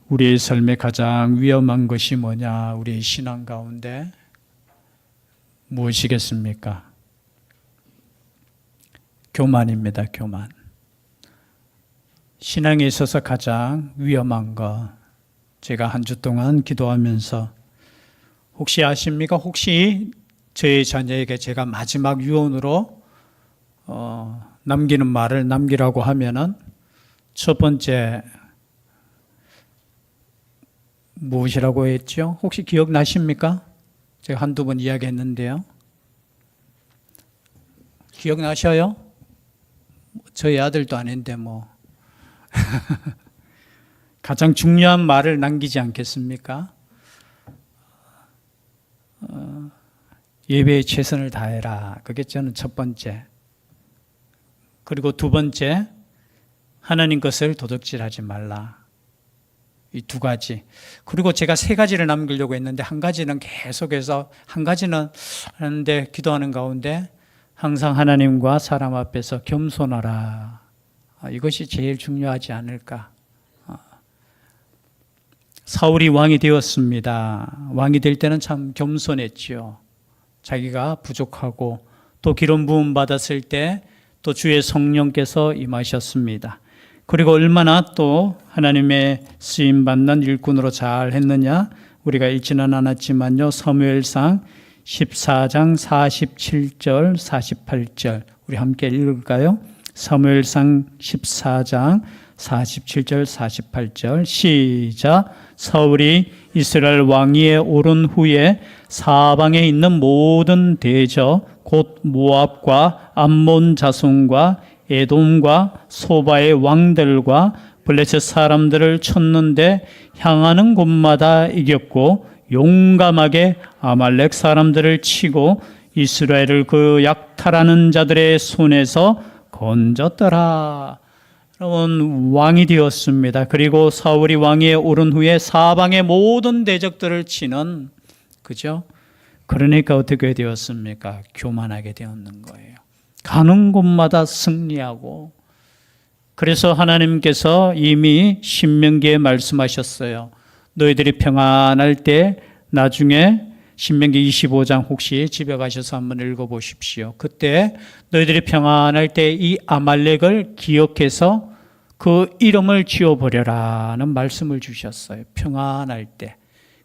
우리의 삶에 가장 위험한 것이 뭐냐? 우리의 신앙 가운데 무엇이겠습니까? 교만입니다. 교만. 신앙에 있어서 가장 위험한 것, 제가 한 주 동안 기도하면서 혹시 아십니까? 혹시 저희 자녀에게 제가 마지막 유언으로 남기는 말을 남기라고 하면은 첫 번째 무엇이라고 했죠? 혹시 기억나십니까? 제가 한두 번 이야기했는데요. 기억나셔요? 저희 아들도 아닌데 뭐 가장 중요한 말을 남기지 않겠습니까? 예배에 최선을 다해라. 그게 저는 첫 번째. 그리고 두 번째, 하나님 것을 도둑질하지 말라. 이 두 가지. 그리고 제가 세 가지를 남기려고 했는데 한 가지는 계속해서, 한 가지는 하는데 기도하는 가운데 항상 하나님과 사람 앞에서 겸손하라. 이것이 제일 중요하지 않을까. 사울이 왕이 되었습니다. 왕이 될 때는 참 겸손했죠. 자기가 부족하고 또 기름 부음 받았을 때 또 주의 성령께서 임하셨습니다. 그리고 얼마나 또 하나님의 쓰임 받는 일꾼으로 잘 했느냐? 우리가 읽지는 않았지만요. 사무엘상 14장 47절 48절 우리 함께 읽을까요? 사무엘상 14장 47절 48절 시작. 사울이 이스라엘 왕위에 오른 후에 사방에 있는 모든 대적 곧 모압과 암몬 자손과 에돔과 소바의 왕들과 블레셋 사람들을 쳤는데 향하는 곳마다 이겼고 용감하게 아말렉 사람들을 치고 이스라엘을 그 약탈하는 자들의 손에서 건졌더라. 여러분, 왕이 되었습니다. 그리고 사울이 왕위에 오른 후에 사방의 모든 대적들을 치는, 그죠? 그러니까 어떻게 되었습니까? 교만하게 되었는 거예요. 가는 곳마다 승리하고. 그래서 하나님께서 이미 신명기에 말씀하셨어요. 너희들이 평안할 때 나중에 신명기 25장 혹시 집에 가셔서 한번 읽어보십시오. 그때 너희들이 평안할 때 이 아말렉을 기억해서 그 이름을 지어버려라는 말씀을 주셨어요. 평안할 때.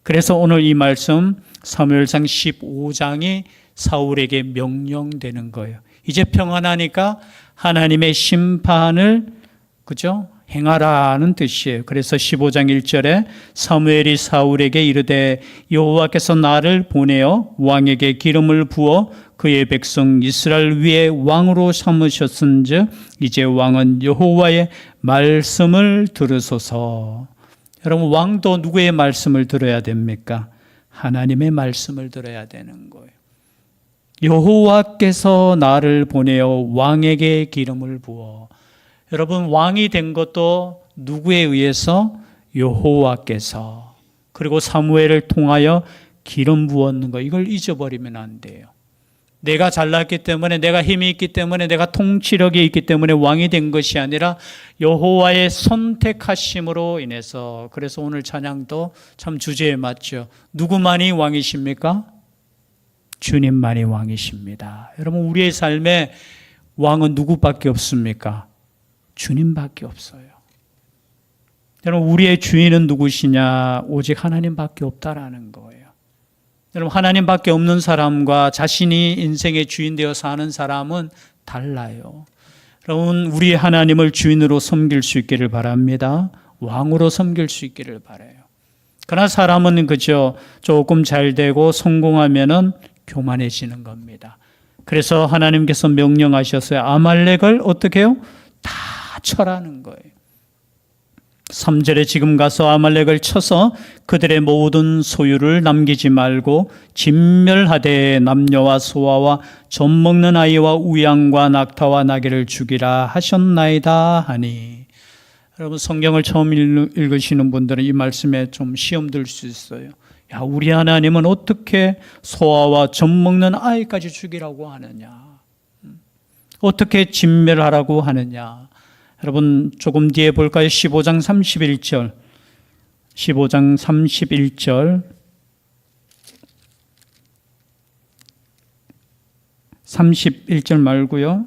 그래서 오늘 이 말씀 사무엘상 15장이 사울에게 명령되는 거예요. 이제 평안하니까 하나님의 심판을 그죠? 행하라는 뜻이에요. 그래서 15장 1절에 사무엘이 사울에게 이르되 여호와께서 나를 보내어 왕에게 기름을 부어 그의 백성 이스라엘 위에 왕으로 삼으셨은즉 이제 왕은 여호와의 말씀을 들으소서. 여러분, 왕도 누구의 말씀을 들어야 됩니까? 하나님의 말씀을 들어야 되는 거예요. 여호와께서 나를 보내어 왕에게 기름을 부어. 여러분, 왕이 된 것도 누구에 의해서? 여호와께서. 그리고 사무엘을 통하여 기름 부었는 거, 이걸 잊어버리면 안 돼요. 내가 잘났기 때문에, 내가 힘이 있기 때문에, 내가 통치력이 있기 때문에 왕이 된 것이 아니라 여호와의 선택하심으로 인해서. 그래서 오늘 찬양도 참 주제에 맞죠. 누구만이 왕이십니까? 주님만이 왕이십니다. 여러분, 우리의 삶에 왕은 누구밖에 없습니까? 주님밖에 없어요. 여러분, 우리의 주인은 누구시냐? 오직 하나님밖에 없다라는 거예요. 여러분, 하나님밖에 없는 사람과 자신이 인생의 주인 되어 사는 사람은 달라요. 여러분, 우리 하나님을 주인으로 섬길 수 있기를 바랍니다. 왕으로 섬길 수 있기를 바라요. 그러나 사람은 그저 조금 잘 되고 성공하면은 교만해지는 겁니다. 그래서 하나님께서 명령하셨어요. 아말렉을 어떻게 해요? 다 쳐라는 거예요. 3절에 지금 가서 아말렉을 쳐서 그들의 모든 소유를 남기지 말고 진멸하되 남녀와 소아와 젖 먹는 아이와 우양과 낙타와 나귀를 죽이라 하셨나이다 하니. 여러분, 성경을 처음 읽으시는 분들은 이 말씀에 좀 시험 들 수 있어요. 야, 우리 하나님은 어떻게 소아와 젖 먹는 아이까지 죽이라고 하느냐? 어떻게 진멸하라고 하느냐? 여러분, 조금 뒤에 볼까요? 15장 31절. 15장 31절 31절 말고요.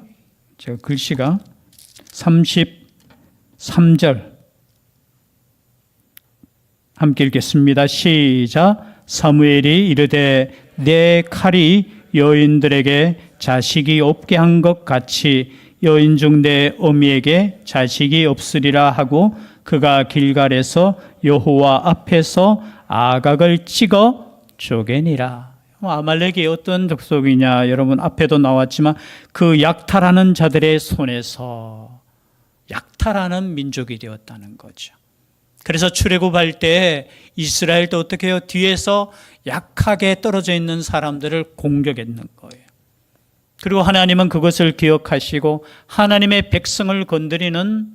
제가 글씨가 33절 함께 읽겠습니다. 시작. 사무엘이 이르되 내 칼이 여인들에게 자식이 없게 한 것 같이 여인 중 내 어미에게 자식이 없으리라 하고 그가 길갈에서 여호와 앞에서 아각을 찍어 쪼개니라. 아말렉이 어떤 족속이냐? 여러분 앞에도 나왔지만 그 약탈하는 자들의 손에서 약탈하는 민족이 되었다는 거죠. 그래서 출애굽할 때 이스라엘도 어떻게 해요? 뒤에서 약하게 떨어져 있는 사람들을 공격했는 거예요. 그리고 하나님은 그것을 기억하시고 하나님의 백성을 건드리는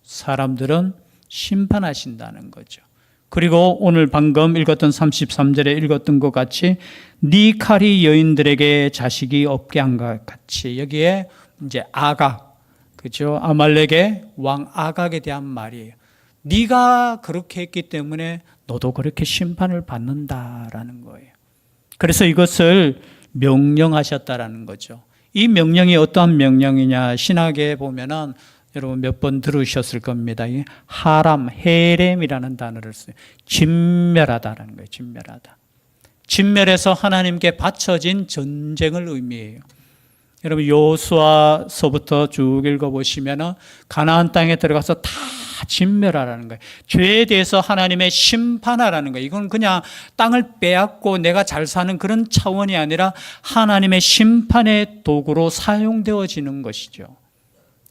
사람들은 심판하신다는 거죠. 그리고 오늘 방금 읽었던 33절에 읽었던 것 같이 네 칼이 여인들에게 자식이 없게 한 것 같이, 여기에 이제 아각, 그죠? 아말렉의 왕 아각에 대한 말이에요. 네가 그렇게 했기 때문에 너도 그렇게 심판을 받는다라는 거예요. 그래서 이것을 명령하셨다라는 거죠. 이 명령이 어떠한 명령이냐? 신학에 보면은 여러분 몇 번 들으셨을 겁니다. 하람, 헤렘이라는 단어를 써요. 진멸하다라는 거예요. 진멸하다. 진멸해서 하나님께 바쳐진 전쟁을 의미해요. 여러분 여호수아서부터 쭉 읽어보시면 가나안 땅에 들어가서 다 진멸하라는 거예요. 죄에 대해서 하나님의 심판하라는 거예요. 이건 그냥 땅을 빼앗고 내가 잘 사는 그런 차원이 아니라 하나님의 심판의 도구로 사용되어지는 것이죠.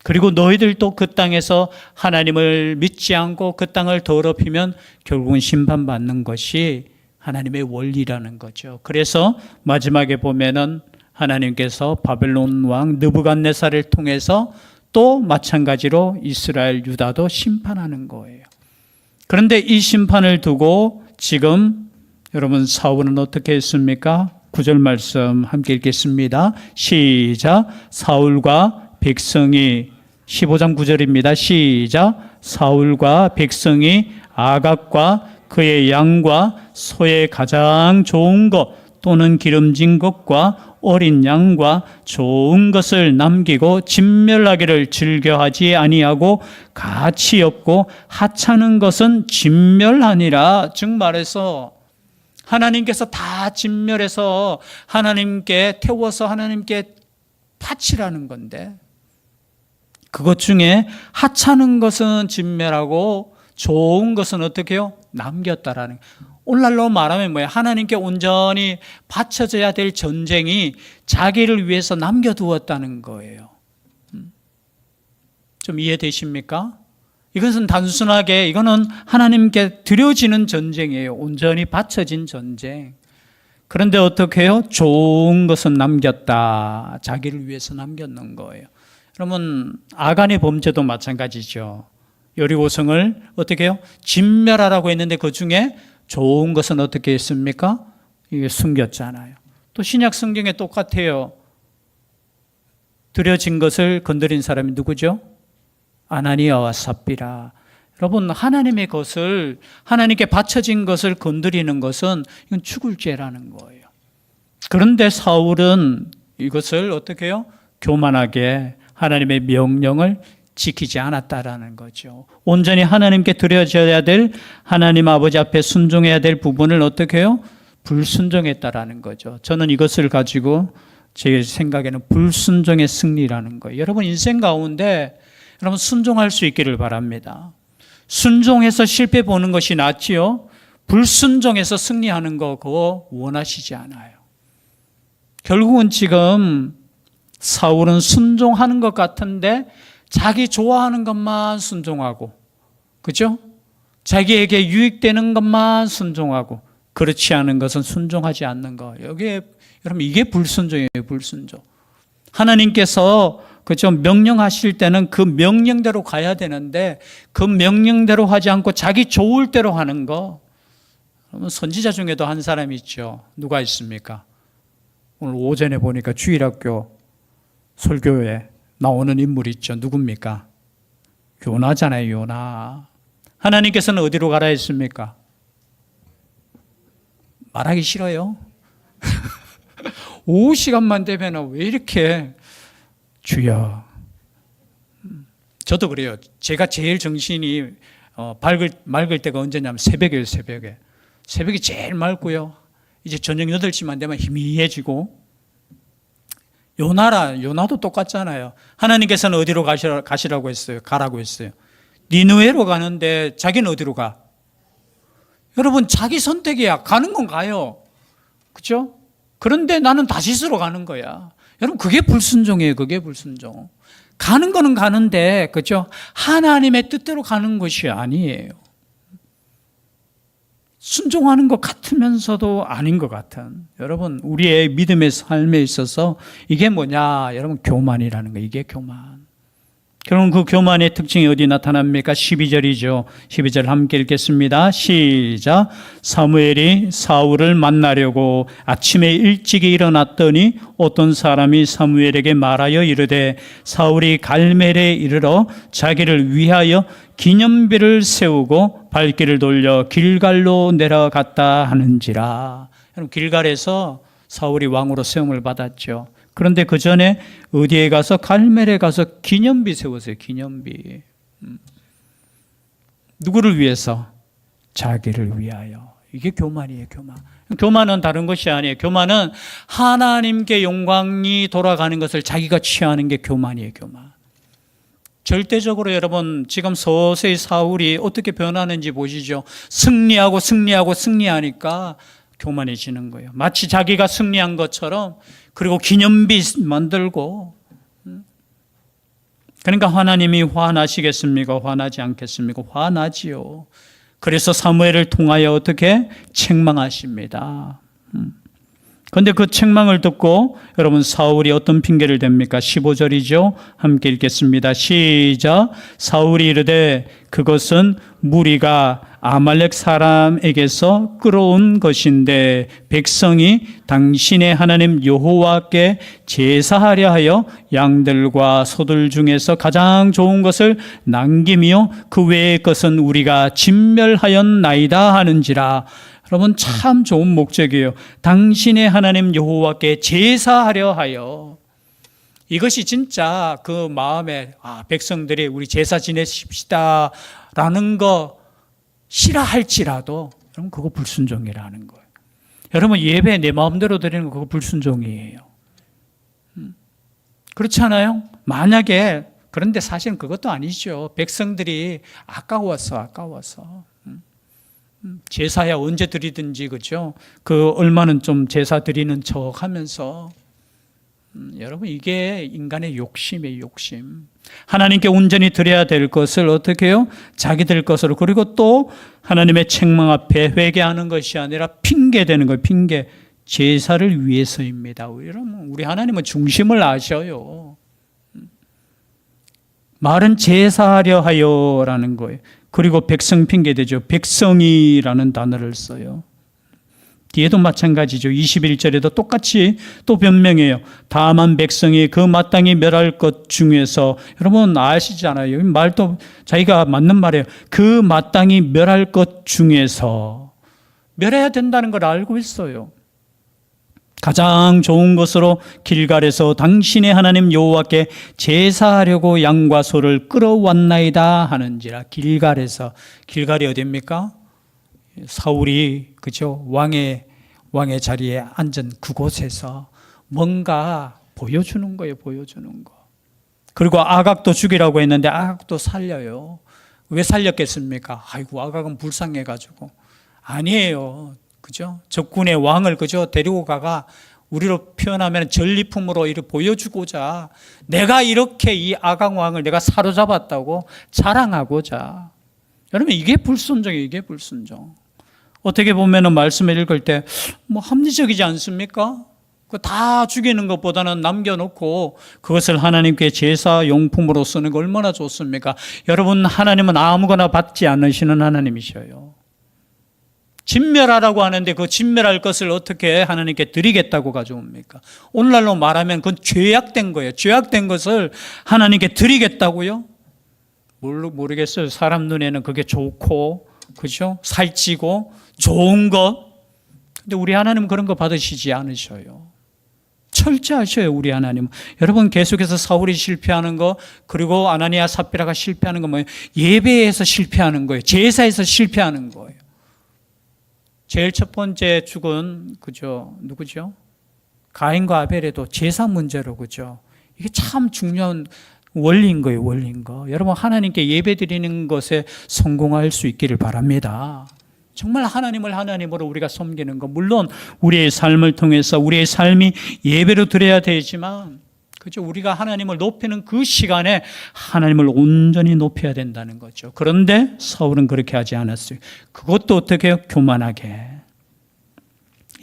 그리고 너희들도 그 땅에서 하나님을 믿지 않고 그 땅을 더럽히면 결국은 심판받는 것이 하나님의 원리라는 거죠. 그래서 마지막에 보면은 하나님께서 바벨론 왕 느부갓네살을 통해서 또 마찬가지로 이스라엘 유다도 심판하는 거예요. 그런데 이 심판을 두고 지금 여러분 사울은 어떻게 했습니까? 9절 말씀 함께 읽겠습니다. 시작. 사울과 백성이 15장 9절입니다. 시작. 사울과 백성이 아각과 그의 양과 소의 가장 좋은 것 또는 기름진 것과 어린 양과 좋은 것을 남기고 진멸하기를 즐겨하지 아니하고 가치 없고 하찮은 것은 진멸하니라. 즉 말해서 하나님께서 다 진멸해서 하나님께 태워서 하나님께 바치라는 건데 그것 중에 하찮은 것은 진멸하고 좋은 것은 어떻게 해요? 남겼다라는 거예요. 오늘날로 말하면 뭐예요? 하나님께 온전히 바쳐져야 될 전쟁이 자기를 위해서 남겨두었다는 거예요. 좀 이해되십니까? 이것은 단순하게 이거는 하나님께 드려지는 전쟁이에요. 온전히 바쳐진 전쟁. 그런데 어떻게 해요? 좋은 것은 남겼다. 자기를 위해서 남겼는 거예요. 그러면 아간의 범죄도 마찬가지죠. 여리고성을 어떻게 해요? 진멸하라고 했는데 그 중에 좋은 것은 어떻게 했습니까? 이게 숨겼잖아요. 또 신약 성경에 똑같아요. 드려진 것을 건드린 사람이 누구죠? 아나니아와 삽비라. 여러분 하나님의 것을 하나님께 바쳐진 것을 건드리는 것은 이건 죽을 죄라는 거예요. 그런데 사울은 이것을 어떻게 해요? 교만하게 하나님의 명령을 지키지 않았다라는 거죠. 온전히 하나님께 드려져야 될 하나님 아버지 앞에 순종해야 될 부분을 어떻게 해요? 불순종했다라는 거죠. 저는 이것을 가지고 제 생각에는 불순종의 승리라는 거예요. 여러분 인생 가운데 여러분 순종할 수 있기를 바랍니다. 순종해서 실패 보는 것이 낫지요. 불순종해서 승리하는 거 그거 원하시지 않아요. 결국은 지금 사울은 순종하는 것 같은데 자기 좋아하는 것만 순종하고, 그죠? 자기에게 유익되는 것만 순종하고, 그렇지 않은 것은 순종하지 않는 거. 여기에, 여러분, 이게 불순종이에요, 불순종. 하나님께서, 그죠? 명령하실 때는 그 명령대로 가야 되는데, 그 명령대로 하지 않고 자기 좋을 대로 하는 거. 선지자 중에도 한 사람이 있죠. 누가 있습니까? 오늘 오전에 보니까 주일학교 설교에 나오는 인물이 있죠. 누굽니까? 요나잖아요, 요나. 하나님께서는 어디로 가라 했습니까? 말하기 싫어요. 오후 시간만 되면 왜 이렇게 주여. 저도 그래요. 제가 제일 정신이 맑을 때가 언제냐면 새벽이에요. 새벽이 제일 맑고요. 이제 저녁 8시만 되면 희미해지고. 요나도 똑같잖아요. 하나님께서는 어디로 가시라고 했어요? 가라고 했어요. 니느웨로 가는데 자기는 어디로 가? 여러분, 자기 선택이야. 가는 건 가요. 그렇죠? 그런데 나는 다시스로 가는 거야. 여러분, 그게 불순종이에요. 그게 불순종. 가는 거는 가는데, 그렇죠? 하나님의 뜻대로 가는 것이 아니에요. 순종하는 것 같으면서도 아닌 것 같은. 여러분, 우리의 믿음의 삶에 있어서 이게 뭐냐? 여러분, 교만이라는 거. 이게 교만. 그럼 그 교만의 특징이 어디 나타납니까? 12절이죠. 12절 함께 읽겠습니다. 시작. 사무엘이 사울을 만나려고 아침에 일찍이 일어났더니 어떤 사람이 사무엘에게 말하여 이르되 사울이 갈멜에 이르러 자기를 위하여 기념비를 세우고 발길을 돌려 길갈로 내려갔다 하는지라. 여러분, 길갈에서 사울이 왕으로 세움을 받았죠. 그런데 그 전에 어디에 가서 갈멜에 가서 기념비 세웠어요. 기념비. 누구를 위해서? 자기를 위하여. 이게 교만이에요. 교만. 교만은 다른 것이 아니에요. 교만은 하나님께 영광이 돌아가는 것을 자기가 취하는 게 교만이에요. 교만. 절대적으로 여러분, 지금 서서히 사울이 어떻게 변하는지 보시죠. 승리하니까 교만해지는 거예요. 마치 자기가 승리한 것처럼. 그리고 기념비 만들고. 그러니까 하나님이 화나시겠습니까? 화나지 않겠습니까? 화나지요. 그래서 사무엘을 통하여 어떻게? 책망하십니다. 그런데 그 책망을 듣고 여러분, 사울이 어떤 핑계를 댑니까? 15절이죠. 함께 읽겠습니다. 시작. 사울이 이르되 그것은 무리가 아말렉 사람에게서 끌어온 것인데 백성이 당신의 하나님 여호와께 제사하려 하여 양들과 소들 중에서 가장 좋은 것을 남기며 그 외의 것은 우리가 진멸하였나이다 하는지라. 여러분, 참 좋은 목적이에요. 당신의 하나님 여호와께 제사하려 하여. 이것이 진짜 그 마음에 백성들이 우리 제사 지내십시다 라는 거 싫어할지라도 여러분, 그거 불순종이라는 거예요. 여러분, 예배 내 마음대로 드리는 거 그거 불순종이에요. 그렇지 않아요? 만약에, 그런데 사실은 그것도 아니죠. 백성들이 아까워서 제사야 언제 드리든지, 그죠? 그 얼마는 좀 제사 드리는 척 하면서. 여러분, 이게 인간의 욕심이에요. 욕심. 하나님께 온전히 드려야 될 것을 어떻게 해요? 자기들 것으로. 그리고 또 하나님의 책망 앞에 회개하는 것이 아니라 핑계대는 거예요. 핑계. 제사를 위해서입니다. 여러분, 우리 하나님은 중심을 아셔요. 말은 제사하려 하여라는 거예요. 그리고 백성 핑계대죠. 백성이라는 단어를 써요. 뒤에도 마찬가지죠. 21절에도 똑같이 또 변명해요. 다만 백성이 그 마땅히 멸할 것 중에서, 여러분 아시잖아요. 말도 자기가 맞는 말이에요. 그 마땅히 멸할 것 중에서 멸해야 된다는 걸 알고 있어요. 가장 좋은 것으로 길갈에서 당신의 하나님 여호와께 제사하려고 양과 소를 끌어왔나이다 하는지라. 길갈에서. 길갈이 어디입니까? 사울이, 그죠? 왕의 자리에 앉은 그곳에서 뭔가 보여주는 거예요. 보여주는 거. 그리고 아각도 죽이라고 했는데 아각도 살려요. 왜 살렸겠습니까? 아이고, 아각은 불쌍해가지고. 아니에요. 그죠? 적군의 왕을, 그죠? 데리고 가가 우리로 표현하면 전리품으로 이렇게 보여주고자, 내가 이렇게 이 아각 왕을 내가 사로잡았다고 자랑하고자. 여러분, 이게 불순종이에요. 이게 불순종. 어떻게 보면 말씀을 읽을 때 합리적이지 않습니까? 그 다 죽이는 것보다는 남겨놓고 그것을 하나님께 제사 용품으로 쓰는 거 얼마나 좋습니까? 여러분, 하나님은 아무거나 받지 않으시는 하나님이셔요. 진멸하라고 하는데 그 진멸할 것을 어떻게 하나님께 드리겠다고 가져옵니까? 오늘날로 말하면 그건 죄악된 거예요. 죄악된 것을 하나님께 드리겠다고요? 모르겠어요. 사람 눈에는 그게 좋고, 그죠? 살찌고, 좋은 것. 근데 우리 하나님은 그런 거 받으시지 않으셔요. 철저하셔요, 우리 하나님은. 여러분, 계속해서 사울이 실패하는 거, 그리고 아나니아 삽비라가 실패하는 거 뭐예요? 예배에서 실패하는 거예요. 제사에서 실패하는 거예요. 제일 첫 번째 죽은, 그죠? 누구죠? 가인과 아벨에도 제사 문제로, 그죠? 이게 참 중요한 원리인 거예요, 원리인 거. 여러분, 하나님께 예배 드리는 것에 성공할 수 있기를 바랍니다. 정말 하나님을 하나님으로 우리가 섬기는 것, 물론 우리의 삶을 통해서 우리의 삶이 예배로 드려야 되지만, 그죠? 우리가 하나님을 높이는 그 시간에 하나님을 온전히 높여야 된다는 거죠. 그런데 사울은 그렇게 하지 않았어요. 그것도 어떻게 해요? 교만하게.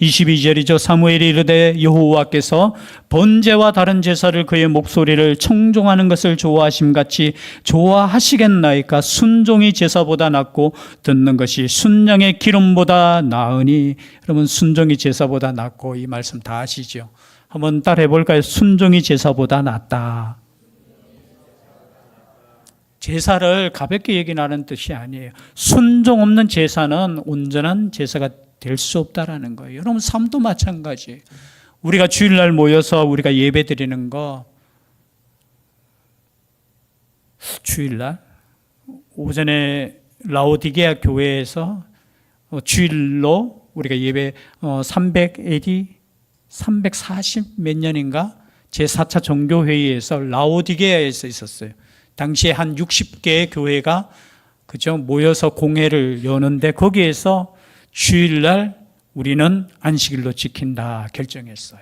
22절이죠. 사무엘이 이르되 여호와께서 번제와 다른 제사를 그의 목소리를 청종하는 것을 좋아하심같이 좋아하시겠나이까. 순종이 제사보다 낫고 듣는 것이 순양의 기름보다 나으니. 여러분, 순종이 제사보다 낫고, 이 말씀 다 아시죠? 한번 따라해 볼까요? 순종이 제사보다 낫다. 제사를 가볍게 얘기하는 뜻이 아니에요. 순종 없는 제사는 온전한 제사가 될 수 없다라는 거예요. 여러분, 삶도 마찬가지. 우리가 주일날 모여서 우리가 예배 드리는 거, 주일날 오전에 라오디게아 교회에서 주일로 우리가 예배 340 몇 년인가 제4차 종교회의에서 라오디게아에서 있었어요. 당시에 한 60개의 교회가, 그죠, 모여서 공회를 여는데 거기에서 주일날 우리는 안식일로 지킨다 결정했어요.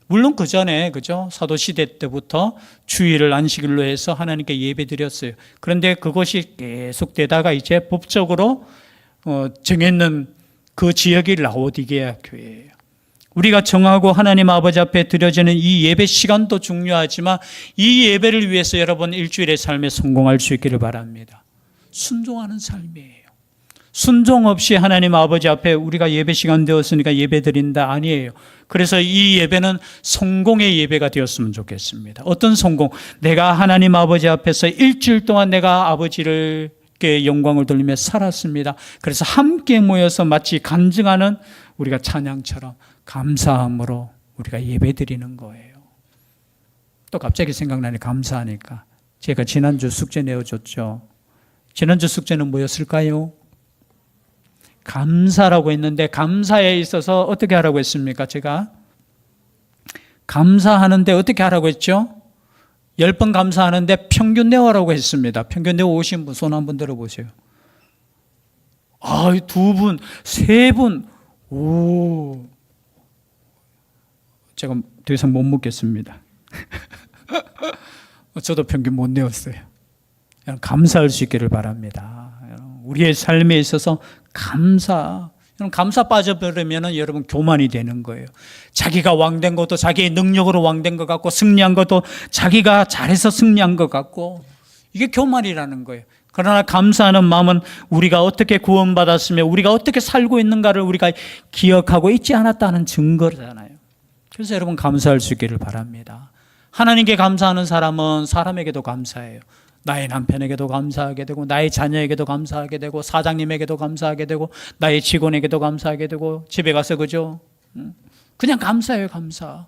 물론 그 전에, 그죠, 사도시대 때부터 주일을 안식일로 해서 하나님께 예배 드렸어요. 그런데 그것이 계속되다가 이제 법적으로 정했는 그 지역이 라오디게아 교회예요. 우리가 정하고 하나님 아버지 앞에 드려지는 이 예배 시간도 중요하지만 이 예배를 위해서 여러분 일주일의 삶에 성공할 수 있기를 바랍니다. 순종하는 삶이에요. 순종 없이 하나님 아버지 앞에 우리가 예배 시간 되었으니까 예배 드린다, 아니에요. 그래서 이 예배는 성공의 예배가 되었으면 좋겠습니다. 어떤 성공? 내가 하나님 아버지 앞에서 일주일 동안 내가 아버지를 영광을 돌리며 살았습니다. 그래서 함께 모여서 마치 간증하는 우리가 찬양처럼 감사함으로 우리가 예배 드리는 거예요. 또 갑자기 생각나니 감사하니까 제가 지난주 숙제 내어줬죠. 지난주 숙제는 뭐였을까요? 감사라고 했는데, 감사에 있어서 어떻게 하라고 했습니까? 제가 감사하는데 어떻게 하라고 했죠? 10번 감사하는데 평균 내어라고 했습니다. 평균 내어 오신 분 손 한번 들어보세요. 아, 2분, 3분. 오, 제가 더 이상 못 묻겠습니다. 저도 평균 못 내었어요. 감사할 수 있기를 바랍니다. 우리의 삶에 있어서 감사 빠져버리면 여러분 교만이 되는 거예요. 자기가 왕된 것도 자기의 능력으로 왕된 것 같고, 승리한 것도 자기가 잘해서 승리한 것 같고, 이게 교만이라는 거예요. 그러나 감사하는 마음은 우리가 어떻게 구원받았으며 우리가 어떻게 살고 있는가를 우리가 기억하고 있지 않았다는 증거잖아요. 그래서 여러분 감사할 수 있기를 바랍니다. 하나님께 감사하는 사람은 사람에게도 감사해요. 나의 남편에게도 감사하게 되고, 나의 자녀에게도 감사하게 되고, 사장님에게도 감사하게 되고, 나의 직원에게도 감사하게 되고, 집에 가서, 그죠? 그냥 감사해요, 감사.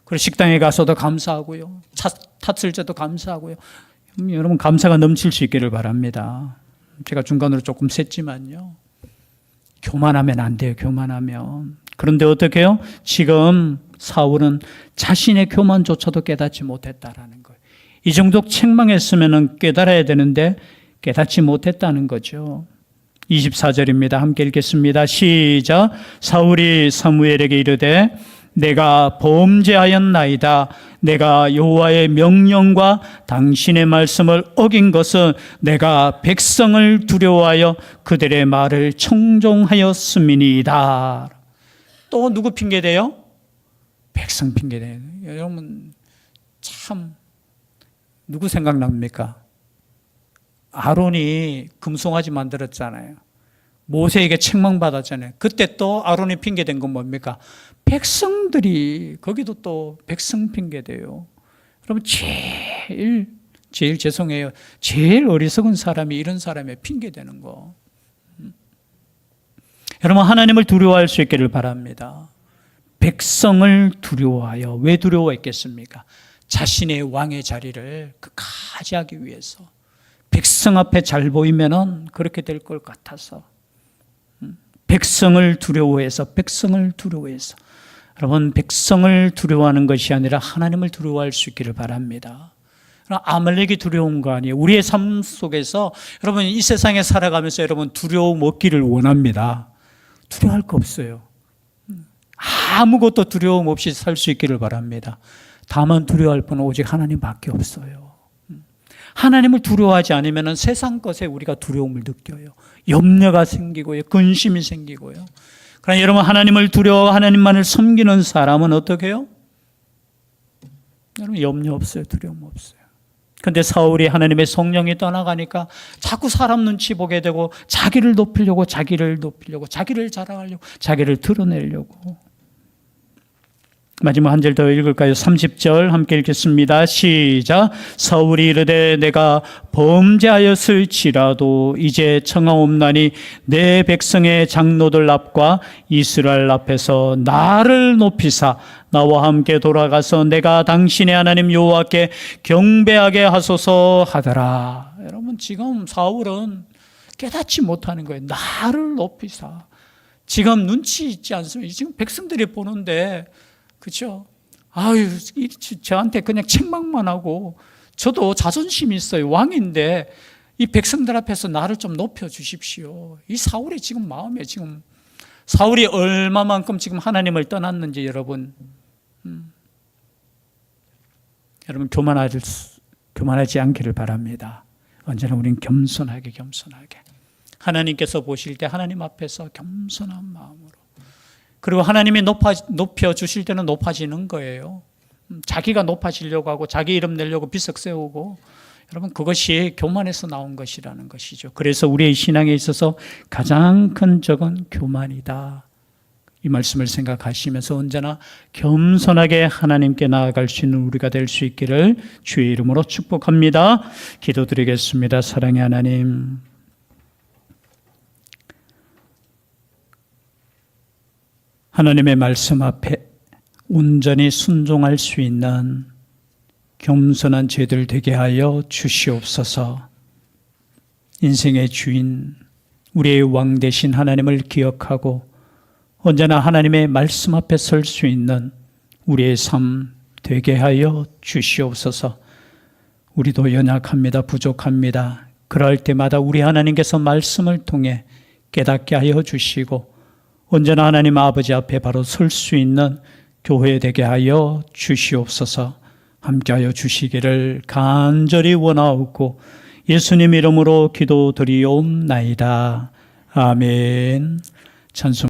그리고 식당에 가서도 감사하고요. 차 탔을 때도 감사하고요. 여러분 감사가 넘칠 수 있기를 바랍니다. 제가 중간으로 조금 셌지만요. 교만하면 안 돼요, 교만하면. 그런데 어떻게 해요? 지금 사울은 자신의 교만조차도 깨닫지 못했다라는 거예요. 이 정도 책망했으면 깨달아야 되는데 깨닫지 못했다는 거죠. 24절입니다. 함께 읽겠습니다. 시작. 사울이 사무엘에게 이르되 내가 범죄하였나이다. 내가 여호와의 명령과 당신의 말씀을 어긴 것은 내가 백성을 두려워하여 그들의 말을 청종하였음이니이다. 또 누구 핑계대요? 백성 핑계대요. 여러분 참 누구 생각납니까? 아론이 금송아지 만들었잖아요. 모세에게 책망받았잖아요. 그때 또 아론이 핑계댄 건 뭡니까? 백성들이, 거기도 또 백성 핑계대요. 여러분 제일 제일 죄송해요. 제일 어리석은 사람이 이런 사람의 핑계 대는 거. 여러분, 하나님을 두려워할 수 있기를 바랍니다. 백성을 두려워하여, 왜 두려워했겠습니까? 자신의 왕의 자리를 끝까지 하기 위해서. 백성 앞에 잘 보이면은 그렇게 될 것 같아서. 백성을 두려워해서. 여러분, 백성을 두려워하는 것이 아니라 하나님을 두려워할 수 있기를 바랍니다. 아말렉이 두려운 거 아니에요. 우리의 삶 속에서 여러분, 이 세상에 살아가면서 여러분 두려움 없기를 원합니다. 두려워할 거 없어요. 아무것도 두려움 없이 살 수 있기를 바랍니다. 다만 두려워할 분은 오직 하나님밖에 없어요. 하나님을 두려워하지 않으면 세상 것에 우리가 두려움을 느껴요. 염려가 생기고요. 근심이 생기고요. 그러나 여러분, 하나님을 두려워 하나님만을 섬기는 사람은 어떻게 해요? 여러분, 염려 없어요. 두려움 없어요. 근데 사울이 하나님의 성령이 떠나가니까 자꾸 사람 눈치 보게 되고 자기를 높이려고, 자기를 자랑하려고, 자기를 드러내려고. 마지막 한 절 더 읽을까요? 30절 함께 읽겠습니다. 시작. 사울이 이르되 내가 범죄하였을지라도 이제 청하옵나니 내 백성의 장로들 앞과 이스라엘 앞에서 나를 높이사 나와 함께 돌아가서 내가 당신의 하나님 여호와께 경배하게 하소서 하더라. 여러분, 지금 사울은 깨닫지 못하는 거예요. 나를 높이사. 지금 눈치 있지 않습니까? 지금 백성들이 보는데, 그렇죠? 아유, 저한테 그냥 책망만 하고, 저도 자존심이 있어요. 왕인데 이 백성들 앞에서 나를 좀 높여 주십시오. 이 사울이 지금 마음에 지금 사울이 얼마만큼 지금 하나님을 떠났는지 여러분, 여러분 교만하지 않기를 바랍니다. 언제나 우린 겸손하게 하나님께서 보실 때 하나님 앞에서 겸손한 마음으로, 그리고 하나님이 높여주실 때는 높아지는 거예요. 자기가 높아지려고 하고 자기 이름 내려고 비석 세우고, 여러분, 그것이 교만에서 나온 것이라는 것이죠. 그래서 우리의 신앙에 있어서 가장 큰 적은 교만이다. 이 말씀을 생각하시면서 언제나 겸손하게 하나님께 나아갈 수 있는 우리가 될 수 있기를 주의 이름으로 축복합니다. 기도드리겠습니다. 사랑의 하나님, 하나님의 말씀 앞에 온전히 순종할 수 있는 겸손한 죄들 되게 하여 주시옵소서. 인생의 주인, 우리의 왕 되신 하나님을 기억하고 언제나 하나님의 말씀 앞에 설 수 있는 우리의 삶 되게 하여 주시옵소서. 우리도 연약합니다. 부족합니다. 그럴 때마다 우리 하나님께서 말씀을 통해 깨닫게 하여 주시고 언제나 하나님 아버지 앞에 바로 설 수 있는 교회 되게 하여 주시옵소서. 함께하여 주시기를 간절히 원하옵고 예수님 이름으로 기도드리옵나이다. 아멘. 찬송.